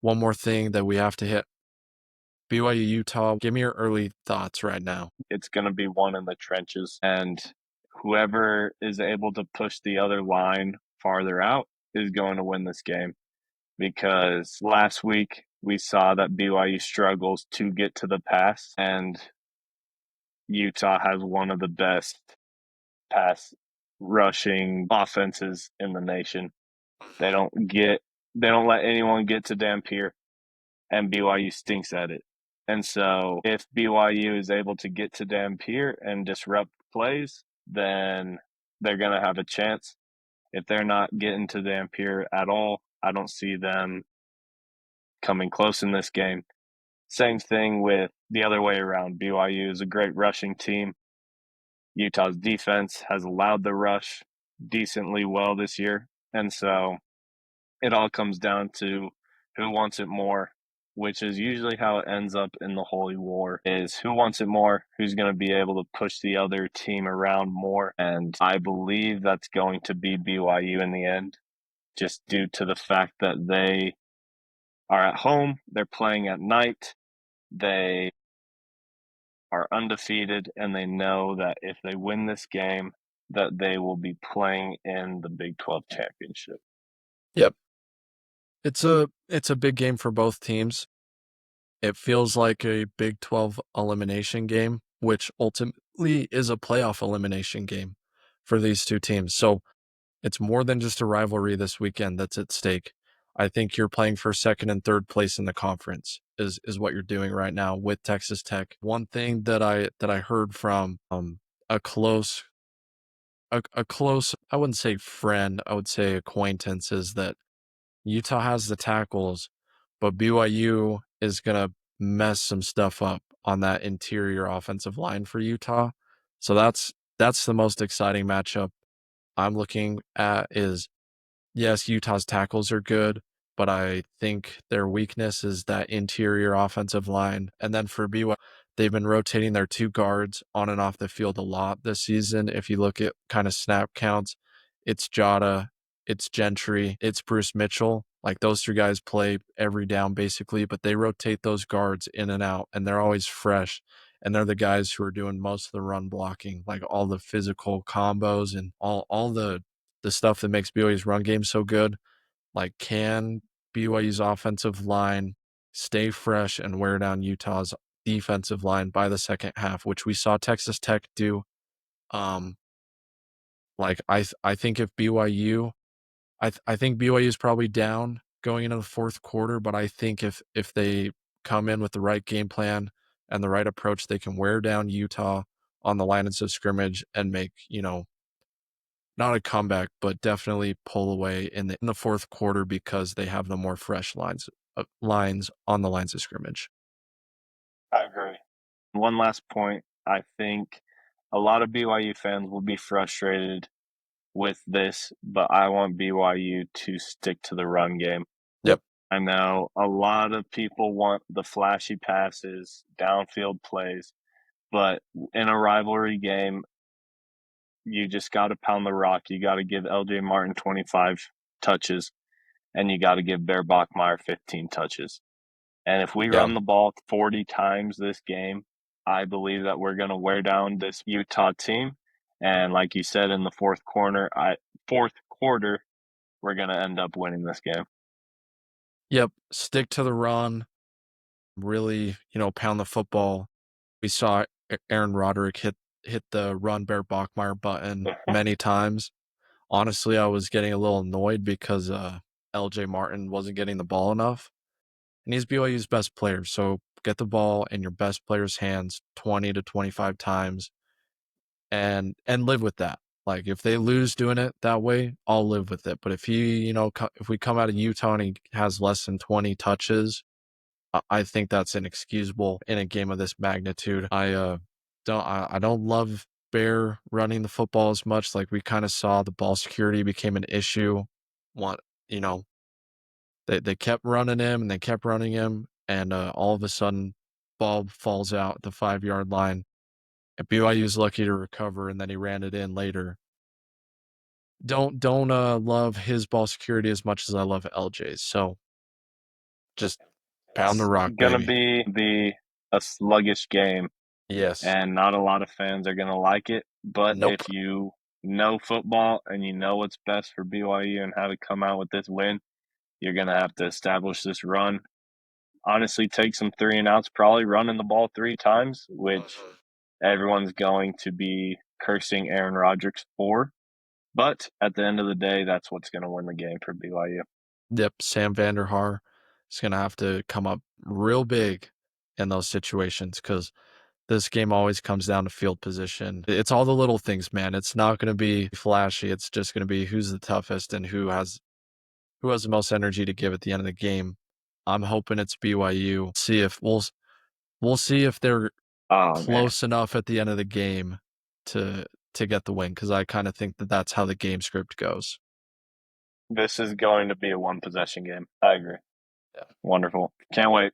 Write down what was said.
one more thing that we have to hit. BYU Utah. Give me your early thoughts right now. It's going to be one in the trenches, and whoever is able to push the other line farther out is going to win this game because last week we saw that BYU struggles to get to the pass, and Utah has one of the best pass rushing offenses in the nation. They don't get they don't let anyone get to Dampier, and BYU stinks at it. And so if BYU is able to get to Dampier and disrupt plays, then they're going to have a chance. If they're not getting to Dampier at all, I don't see them coming close in this game. Same thing with the other way around. BYU is a great rushing team. Utah's defense has allowed the rush decently well this year. And so it all comes down to who wants it more, which is usually how it ends up in the Holy War is who wants it more, who's going to be able to push the other team around more. And I believe that's going to be BYU in the end, just due to the fact that they are at home, they're playing at night, they are undefeated, and they know that if they win this game, that they will be playing in the Big 12 championship. Yep. It's a big game for both teams. It feels like a Big 12 elimination game, which ultimately is a playoff elimination game for these two teams. So it's more than just a rivalry this weekend that's at stake. I think you're playing for second and third place in the conference is what you're doing right now with Texas Tech. One thing that I heard from a close a close, I wouldn't say friend, I would say acquaintance, is that Utah has the tackles, but BYU is going to mess some stuff up on that interior offensive line for Utah. So that's the most exciting matchup I'm looking at is yes, Utah's tackles are good, but I think their weakness is that interior offensive line. And then for BYU, they've been rotating their two guards on and off the field a lot this season. If you look at kind of snap counts, it's Jada, it's Gentry, it's Bruce Mitchell. Like those three guys play every down basically, but they rotate those guards in and out, and they're always fresh. And they're the guys who are doing most of the run blocking, like all the physical combos and all the stuff that makes BYU's run game so good. Like, can BYU's offensive line stay fresh and wear down Utah's defensive line by the second half, which we saw Texas Tech do? Um, I think if BYU, I think BYU is probably down going into the fourth quarter, but I think if they come in with the right game plan and the right approach, they can wear down Utah on the lines of scrimmage and make not a comeback, but definitely pull away in the fourth quarter because they have the more fresh lines on the lines of scrimmage. I agree. One last point. I think a lot of BYU fans will be frustrated with this, but I want BYU to stick to the run game. Yep. I know a lot of people want the flashy passes, downfield plays, but in a rivalry game, you just got to pound the rock. You got to give LJ Martin 25 touches, and you got to give Bear Bachmeyer 15 touches. And if we Yeah. run the ball 40 times this game, I believe that we're going to wear down this Utah team. And like you said, in the fourth quarter, we're going to end up winning this game. Yep. Stick to the run. Really, pound the football. We saw Aaron Roderick hit the run Bear Bachmeyer button many times. Honestly, I was getting a little annoyed because LJ Martin wasn't getting the ball enough. And he's BYU's best player. So get the ball in your best player's hands 20 to 25 times and live with that. Like if they lose doing it that way, I'll live with it. But if if we come out of Utah and he has less than 20 touches, I think that's inexcusable in a game of this magnitude. I don't love Bear running the football as much. Like we kind of saw the ball security became an issue. What you know, they kept running him and they kept running him, and all of a sudden, ball falls out at the 5-yard line. And BYU's lucky to recover, and then he ran it in later. Don't love his ball security as much as I love LJ's. So Just pound the It's rock, gonna baby. be a sluggish game, Yes. and not a lot of fans are gonna like it. But Nope. if you know football and you know what's best for BYU and how to come out with this win, you're gonna have to establish this run. Honestly, take some 3-and-outs, probably running the ball 3 times, which Mhm. everyone's going to be cursing Aaron Rodgers for. But at the end of the day, that's what's going to win the game for BYU. Yep. Sam Vanderhaar is going to have to come up real big in those situations because this game always comes down to field position. It's all the little things, man. It's not going to be flashy. It's just going to be who's the toughest and who has the most energy to give at the end of the game. I'm hoping it's BYU. See if we'll see if they're Oh, man. close enough at the end of the game to to get the win because I kind of think that that's how the game script goes. This is going to be a one possession game. I agree. Yeah. Wonderful. Can't wait.